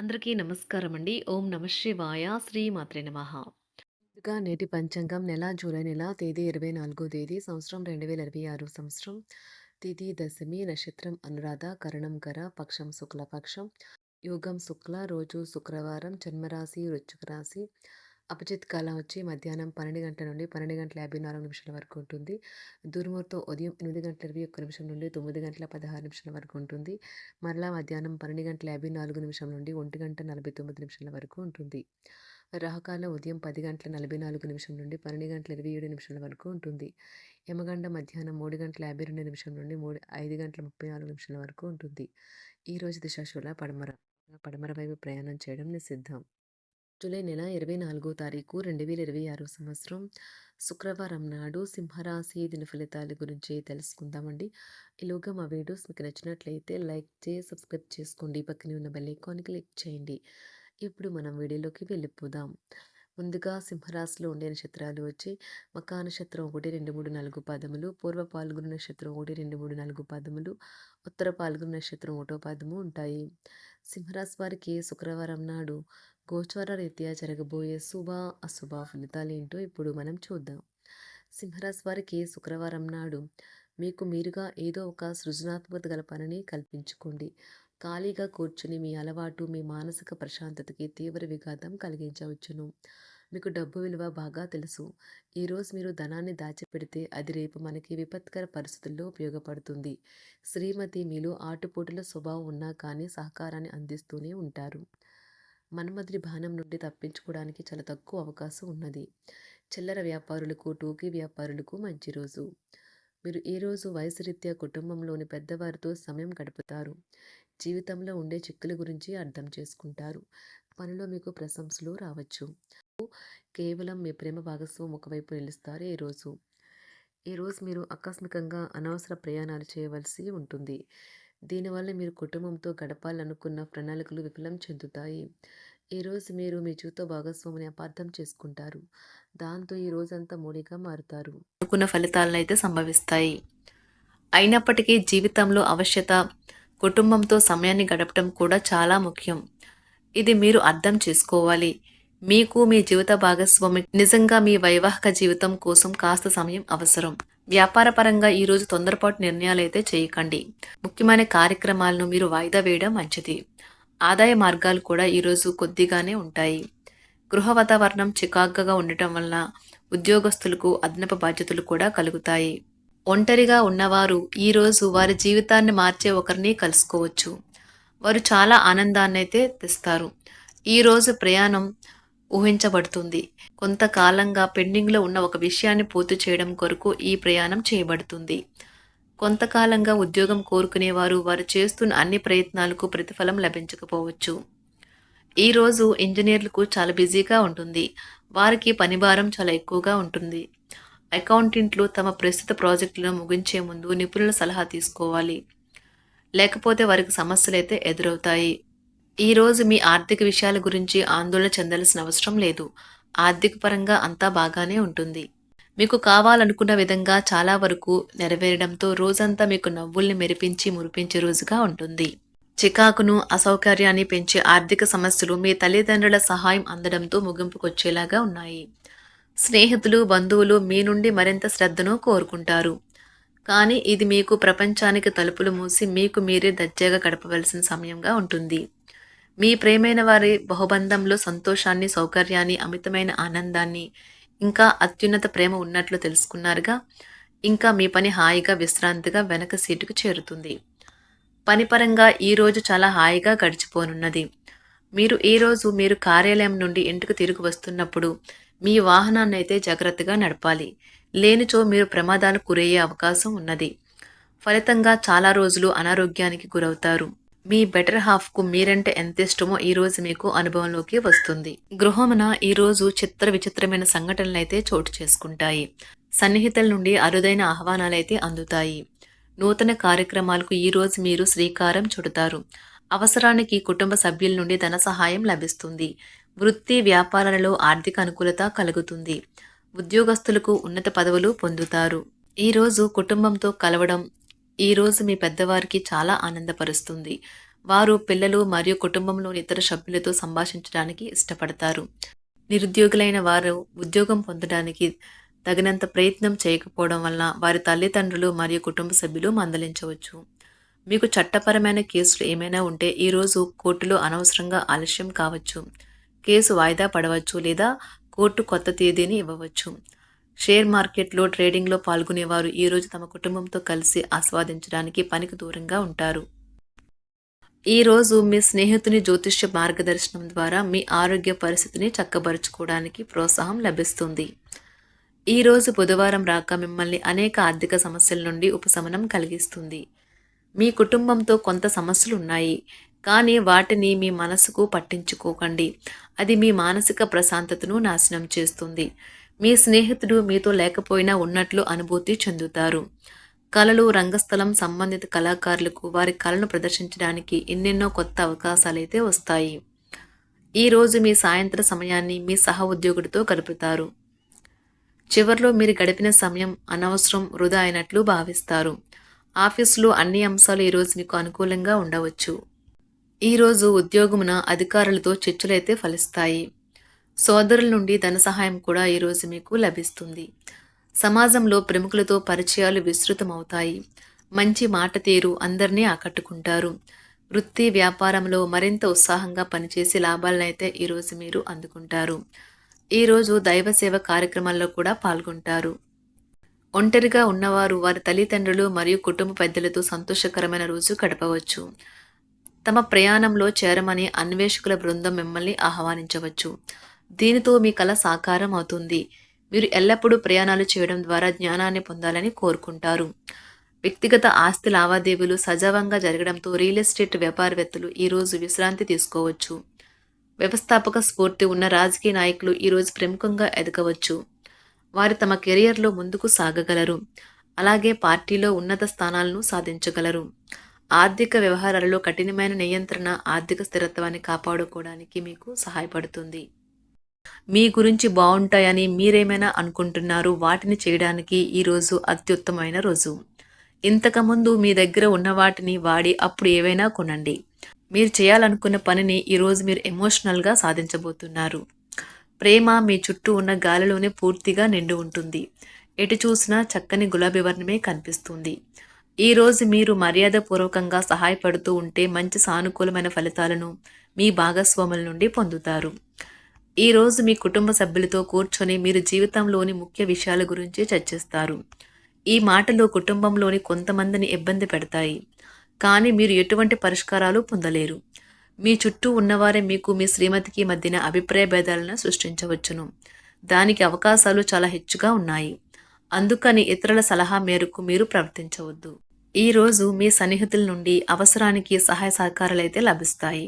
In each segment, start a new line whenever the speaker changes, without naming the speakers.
అందరికీ నమస్కారం అండి. ఓం నమః శివాయ. శ్రీ మాత్రే నమః. ముందుగా నేటి పంచాంగం జూలై నెల తేదీ 24 తేదీ సంవత్సరం 2026 సంవత్సరం. తిథి దశమి, నక్షత్రం అనురాధ, కరణం కర, పక్షం శుక్లపక్షం, యోగం శుక్ల, రోజు శుక్రవారం, జన్మరాశి వృశ్చిక రాశి. అభిజిత్ కాలం వచ్చి మధ్యాహ్నం 12 గంటల నుండి 12 గంటల 54 నిమిషాల వరకు ఉంటుంది. దుర్ముహూర్తం ఉదయం 8 గంటల 21 నిమిషం నుండి 9 గంటల 16 నిమిషాల వరకు ఉంటుంది. మరలా మధ్యాహ్నం 12 గంటల 54 నిమిషం నుండి 1 గంట 49 నిమిషాల వరకు ఉంటుంది. రాహుకాలం ఉదయం 10 గంటల 44 నిమిషం నుండి 12 గంటల 27 నిమిషాల వరకు ఉంటుంది. యమగండ మధ్యాహ్నం 3 గంటల 52 నిమిషం నుండి 5 గంటల 34 నిమిషాల వరకు ఉంటుంది. ఈరోజు దిశాశూల పడమర. పడమర వైపు ప్రయాణం చేయడం నిషిద్ధం. జూలై నెల 24 తారీఖు 2026 సంవత్సరం శుక్రవారం నాడు సింహరాశి దిన ఫలితాల గురించి తెలుసుకుందామండి. ఈలోగా మా వీడియోస్ మీకు నచ్చినట్లయితే లైక్ చేసి సబ్స్క్రైబ్ చేసుకోండి. పక్కనే ఉన్న బెల్ ఐకాన్ క్లిక్ చేయండి. ఇప్పుడు మనం వీడియోలోకి వెళ్ళిపోదాం. ముందుగా సింహరాశిలో ఉండే నక్షత్రాలు వచ్చి మకా నక్షత్రం 1, 2, 3, 4 పాదములు, పూర్వ పాల్గొన నక్షత్రం 1, 2, 3, 4 పాదములు, ఉత్తర పాల్గొన నక్షత్రం 1వ పాదము ఉంటాయి. సింహరాశి వారికి శుక్రవారం నాడు గోచార రీత్యా జరగబోయే శుభ అశుభ ఫలితాలు ఏంటో ఇప్పుడు మనం చూద్దాం. సింహరాశి వారికి శుక్రవారం నాడు మీకు మీరుగా ఏదో ఒక సృజనాత్మకత గల పనిని కల్పించుకోండి. ఖాళీగా కూర్చుని మీ అలవాటు మీ మానసిక ప్రశాంతతకి తీవ్ర విఘాతం కలిగించవచ్చును. మీకు డబ్బు విలువ బాగా తెలుసు. ఈరోజు మీరు ధనాన్ని దాచిపెడితే అది రేపు మనకి విపత్కర పరిస్థితుల్లో ఉపయోగపడుతుంది. శ్రీమతి మీలో ఆటుపోటుల స్వభావం ఉన్నా కానీ సహకారాన్ని అందిస్తూనే ఉంటారు. మన్మధుడి బాణం నుండి తప్పించుకోవడానికి చాలా తక్కువ అవకాశం ఉన్నది. చిల్లర వ్యాపారులకు, టోకీ వ్యాపారులకు మంచి రోజు. మీరు ఈ రోజు వయసు రీత్యా కుటుంబంలోని పెద్దవారితో సమయం గడుపుతారు. జీవితంలో ఉండే చిక్కుల గురించి అర్థం చేసుకుంటారు. పనిలో మీకు ప్రశంసలు రావచ్చు. కేవలం మీ ప్రేమ భాగస్వామి ఒకవైపు నిలుస్తారు. ఈరోజు మీరు ఆకస్మికంగా అనవసర ప్రయాణాలు చేయవలసి ఉంటుంది. దీనివల్ల మీరు కుటుంబంతో గడపాలనుకున్న ప్రణాళికలు విఫలం చెందుతాయి. ఈరోజు మీరు మీ జీవిత భాగస్వామిని అపార్థం చేసుకుంటారు. దాంతో ఈ రోజంతా మూడిగా మారుతారు. అనుకున్న ఫలితాలను అయితే సంభవిస్తాయి. అయినప్పటికీ జీవితంలో అవశ్యత కుటుంబంతో సమయాన్ని గడపడం కూడా చాలా ముఖ్యం. ఇది మీరు అర్థం చేసుకోవాలి. మీకు మీ జీవిత భాగస్వామి నిజంగా మీ వైవాహిక జీవితం కోసం కాస్త సమయం అవసరం. వ్యాపారపరంగా ఈరోజు తొందరపాటు నిర్ణయాలైతే చేయకండి. ముఖ్యమైన కార్యక్రమాలను మీరు వాయిదా వేయడం మంచిది. ఆదాయ మార్గాలు కూడా ఈరోజు కొద్దిగానే ఉంటాయి. గృహ వాతావరణం చికాకుగా ఉండటం వల్ల ఉద్యోగస్తులకు అదనపు బాధ్యతలు కూడా కలుగుతాయి. ఒంటరిగా ఉన్నవారు ఈరోజు వారి జీవితాన్ని మార్చే ఒకరిని కలుసుకోవచ్చు. వారు చాలా ఆనందాన్ని అయితే తెస్తారు. ఈరోజు ప్రయాణం ఊహించబడుతుంది. కొంతకాలంగా పెండింగ్లో ఉన్న ఒక విషయాన్ని పూర్తి చేయడం కొరకు ఈ ప్రయాణం చేయబడుతుంది. కొంతకాలంగా ఉద్యోగం కోరుకునేవారు వారు చేస్తున్న అన్ని ప్రయత్నాలకు ప్రతిఫలం లభించకపోవచ్చు. ఈరోజు ఇంజనీర్లకు చాలా బిజీగా ఉంటుంది. వారికి పనిభారం చాలా ఎక్కువగా ఉంటుంది. అకౌంటెంట్లు తమ ప్రస్తుత ప్రాజెక్టులను ముగించే ముందు నిపుణుల సలహా తీసుకోవాలి. లేకపోతే వారికి సమస్యలు అయితే ఎదురవుతాయి. ఈరోజు మీ ఆర్థిక విషయాల గురించి ఆందోళన చెందాల్సిన అవసరం లేదు. ఆర్థిక పరంగా అంతా బాగానే ఉంటుంది. మీకు కావాలనుకున్న విధంగా చాలా వరకు నెరవేరడంతో రోజంతా మీకు నవ్వుల్ని మెరిపించి మురిపించే రోజుగా ఉంటుంది. చికాకును, అసౌకర్యాన్ని పెంచే ఆర్థిక సమస్యలు మీ తల్లిదండ్రుల సహాయం అందడంతో ముగింపుకొచ్చేలాగా ఉన్నాయి. స్నేహితులు, బంధువులు మీ నుండి మరింత శ్రద్ధను కోరుకుంటారు. కానీ ఇది మీకు ప్రపంచానికి తలుపులు మూసి మీకు మీరే దర్జాగా గడపవలసిన సమయంగా ఉంటుంది. మీ ప్రేమైన వారి బహుబంధంలో సంతోషాన్ని, సౌకర్యాన్ని, అమితమైన ఆనందాన్ని, ఇంకా అత్యున్నత ప్రేమ ఉన్నట్లు తెలుసుకున్నారుగా. ఇంకా మీ పని హాయిగా విశ్రాంతిగా వెనక సీటుకు చేరుతుంది. పనిపరంగా ఈరోజు చాలా హాయిగా గడిచిపోనున్నది. మీరు కార్యాలయం నుండి ఇంటికి తిరిగి వస్తున్నప్పుడు మీ వాహనాన్ని అయితే జాగ్రత్తగా నడపాలి. లేనిచో మీరు ప్రమాదాలకు గురయ్యే అవకాశం ఉన్నది. ఫలితంగా చాలా రోజులు అనారోగ్యానికి గురవుతారు. మీ బెటర్ హాఫ్కు మీరంటే ఎంత ఇష్టమో ఈరోజు మీకు అనుభవంలోకి వస్తుంది. గృహమున ఈరోజు విచిత్రమైన సంఘటనలు అయితే చోటు చేసుకుంటాయి. సన్నిహితుల నుండి అరుదైన ఆహ్వానాలైతే అందుతాయి. నూతన కార్యక్రమాలకు ఈరోజు మీరు శ్రీకారం చుడతారు. అవసరానికి కుటుంబ సభ్యుల నుండి ధన సహాయం లభిస్తుంది. వృత్తి వ్యాపారాలలో ఆర్థిక అనుకూలత కలుగుతుంది. ఉద్యోగస్తులకు ఉన్నత పదవులు పొందుతారు. ఈరోజు కుటుంబంతో కలవడం ఈరోజు మీ పెద్దవారికి చాలా ఆనందపరుస్తుంది. వారు పిల్లలు మరియు కుటుంబంలోని ఇతర సభ్యులతో సంభాషించడానికి ఇష్టపడతారు. నిరుద్యోగులైన వారు ఉద్యోగం పొందడానికి తగినంత ప్రయత్నం చేయకపోవడం వలన వారి తల్లిదండ్రులు మరియు కుటుంబ సభ్యులు మందలించవచ్చు. మీకు చట్టపరమైన కేసులు ఏమైనా ఉంటే ఈరోజు కోర్టులో అనవసరంగా ఆలస్యం కావచ్చు. కేసు వాయిదా పడవచ్చు లేదా కోర్టు కొత్త తేదీని ఇవ్వవచ్చు. షేర్ మార్కెట్లో ట్రేడింగ్లో పాల్గొనేవారు ఈరోజు తమ కుటుంబంతో కలిసి ఆస్వాదించడానికి పనికి దూరంగా ఉంటారు. ఈరోజు మీ స్నేహితుని జ్యోతిష్య మార్గదర్శనం ద్వారా మీ ఆరోగ్య పరిస్థితిని చక్కబరుచుకోవడానికి ప్రోత్సాహం లభిస్తుంది. ఈరోజు బుధవారం రాక మిమ్మల్ని అనేక ఆర్థిక సమస్యల నుండి ఉపశమనం కలిగిస్తుంది. మీ కుటుంబంతో కొంత సమస్యలు ఉన్నాయి, కానీ వాటిని మీ మనసుకు పట్టించుకోకండి. అది మీ మానసిక ప్రశాంతతను నాశనం చేస్తుంది. మీ స్నేహితుడు మీతో లేకపోయినా ఉన్నట్లు అనుభూతి చెందుతారు. కళలు, రంగస్థలం సంబంధిత కళాకారులకు వారి కళను ప్రదర్శించడానికి ఎన్నెన్నో కొత్త అవకాశాలైతే వస్తాయి. ఈరోజు మీ సాయంత్ర సమయాన్ని మీ సహ ఉద్యోగుడితో గడుపుతారు. చివర్లో మీరు గడిపిన సమయం అనవసరం, వృధా అయినట్లు భావిస్తారు. ఆఫీసులో అన్ని అంశాలు ఈరోజు మీకు అనుకూలంగా ఉండవచ్చు. ఈరోజు ఉద్యోగమున అధికారులతో చర్చలైతే ఫలిస్తాయి. సోదరుల నుండి ధన సహాయం కూడా ఈరోజు మీకు లభిస్తుంది. సమాజంలో ప్రముఖులతో పరిచయాలు విస్తృతమవుతాయి. మంచి మాట తీరు అందరినీ ఆకట్టుకుంటారు. వృత్తి వ్యాపారంలో మరింత ఉత్సాహంగా పనిచేసి లాభాలనైతే ఈరోజు మీరు అందుకుంటారు. ఈరోజు దైవ సేవ కార్యక్రమాల్లో కూడా పాల్గొంటారు. ఒంటరిగా ఉన్నవారు వారి తల్లిదండ్రులు మరియు కుటుంబ పెద్దలతో సంతోషకరమైన రోజు గడపవచ్చు. తమ ప్రయాణంలో చేరమని అన్వేషకుల బృందం మిమ్మల్ని ఆహ్వానించవచ్చు. దీనితో మీ కల సాకారం అవుతుంది. మీరు ఎల్లప్పుడూ ప్రయాణాలు చేయడం ద్వారా జ్ఞానాన్ని పొందాలని కోరుకుంటారు. వ్యక్తిగత ఆస్తి లావాదేవీలు సజావంగా జరగడంతో రియల్ ఎస్టేట్ వ్యాపారవేత్తలు ఈరోజు విశ్రాంతి తీసుకోవచ్చు. వ్యవస్థాపక స్ఫూర్తి ఉన్న రాజకీయ నాయకులు ఈరోజు ప్రముఖంగా ఎదగవచ్చు. వారు తమ కెరియర్లో ముందుకు సాగగలరు. అలాగే పార్టీలో ఉన్నత స్థానాలను సాధించగలరు. ఆర్థిక వ్యవహారాలలో కఠినమైన నియంత్రణ ఆర్థిక స్థిరత్వాన్ని కాపాడుకోవడానికి మీకు సహాయపడుతుంది. మీ గురించి బాగుంటాయని మీరేమైనా అనుకుంటున్నారు, వాటిని చేయడానికి ఈరోజు అత్యుత్తమైన రోజు. ఇంతకుముందు మీ దగ్గర ఉన్న వాటిని వాడి అప్పుడు ఏవైనా కొనండి. మీరు చేయాలనుకున్న పనిని ఈరోజు మీరు ఎమోషనల్గా సాధించబోతున్నారు. ప్రేమ మీ చుట్టూ ఉన్న గాలిలోనే పూర్తిగా నిండి ఉంటుంది. ఎటు చూసినా చక్కని గులాబీ వర్ణమే కనిపిస్తుంది. ఈరోజు మీరు మర్యాదపూర్వకంగా సహాయపడుతూ ఉంటే మంచి సానుకూలమైన ఫలితాలను మీ భాగస్వాముల నుండి పొందుతారు. ఈరోజు మీ కుటుంబ సభ్యులతో కూర్చొని మీరు జీవితంలోని ముఖ్య విషయాల గురించి చర్చిస్తారు. ఈ మాటలు కుటుంబంలోని కొంతమందిని ఇబ్బంది పెడతాయి, కానీ మీరు ఎటువంటి పరిష్కారాలు పొందలేరు. మీ చుట్టూ ఉన్నవారే మీకు మీ శ్రీమతికి మధ్యన అభిప్రాయ భేదాలను సృష్టించవచ్చును. దానికి అవకాశాలు చాలా హెచ్చుగా ఉన్నాయి. అందుకని ఇతరుల సలహా మేరకు మీరు ప్రవర్తించవద్దు. ఈరోజు మీ సన్నిహితుల నుండి అవసరానికి సహాయ సహకారాలైతే లభిస్తాయి.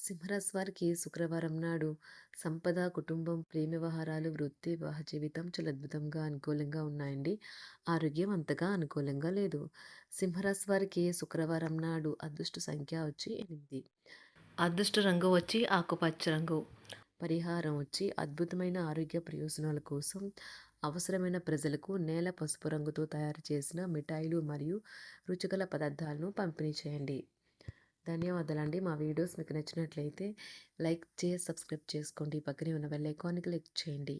సింహరాశి వారికి శుక్రవారం నాడు సంపద, కుటుంబం, ప్రేమ వ్యవహారాలు, వృత్తి, వివాహ జీవితం చాలా అద్భుతంగా అనుకూలంగా ఉన్నాయండి. ఆరోగ్యం అంతగా అనుకూలంగా లేదు. సింహరాశి వారికి శుక్రవారం నాడు అదృష్ట సంఖ్య వచ్చి 8. అదృష్ట రంగు వచ్చి ఆకుపచ్చ రంగు. పరిహారం వచ్చి అద్భుతమైన ఆరోగ్య ప్రయోజనాల కోసం అవసరమైన ప్రజలకు నేల పసుపు రంగుతో తయారు చేసిన మిఠాయిలు మరియు రుచికల పదార్థాలను పంపిణీ చేయండి. ధన్యవాదాలండి. మా వీడియోస్ మీకు నచ్చినట్లయితే లైక్ చేసి సబ్స్క్రైబ్ చేసుకోండి. పక్కనే ఉన్న బెల్ ఐకాన్ని క్లిక్ చేయండి.